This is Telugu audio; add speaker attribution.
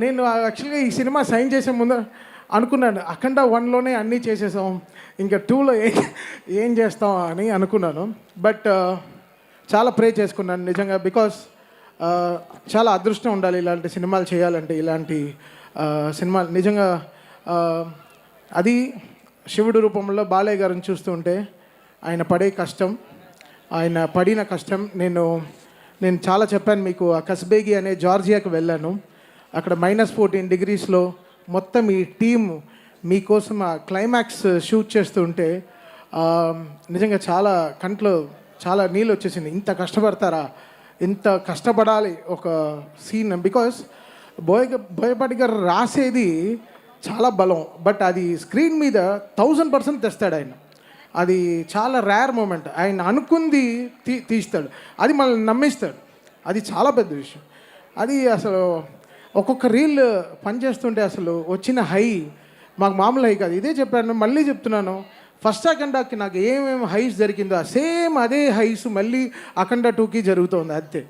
Speaker 1: నేను యాక్చువల్గా ఈ సినిమా సైన్ చేసే ముందు అనుకున్నాను, అఖండ 1లోనే అన్నీ చేసేసాం, ఇంకా 2లో ఏం చేస్తాం అని అనుకున్నాను. బట్ చాలా ప్రే చేసుకున్నాను నిజంగా. బికాస్ చాలా అదృష్టం ఉండాలి ఇలాంటి సినిమాలు చేయాలంటే. ఇలాంటి సినిమాలు నిజంగా అది శివుడు రూపంలో బాలయ్య గారిని చూస్తుంటే ఆయన పడే కష్టం, ఆయన పడిన కష్టం నేను చాలా చెప్పాను మీకు. ఆ కస్బేగి అనే జార్జియాకి వెళ్ళాను. అక్కడ -14 degreesలో మొత్తం ఈ టీమ్ మీకోసం ఆ క్లైమాక్స్ షూట్ చేస్తుంటే నిజంగా చాలా కంట్లో చాలా నీళ్ళు వచ్చేసింది. ఇంత కష్టపడతారా, ఇంత కష్టపడాలి ఒక సీన్. బికాస్ బోయపాటి గారు రాసేది చాలా బలం, బట్ అది స్క్రీన్ మీద 1000% తెస్తాడు ఆయన. అది చాలా రేర్ మూమెంట్. ఆయన అనుకుంది తీస్తాడు, అది మనల్ని నమ్మిస్తాడు. అది చాలా పెద్ద విషయం. అది అసలు ఒక్కొక్క రీల్ పనిచేస్తుంటే అసలు వచ్చిన హై మాకు మామూలు హై కాదు. ఇదే చెప్పాను, మళ్ళీ చెప్తున్నాను. ఫస్ట్ అఖండాకి నాకు ఏమేమి హైస్ జరిగిందో సేమ్ అదే హైస్ మళ్ళీ అఖండ 2కి జరుగుతుంది అంతే.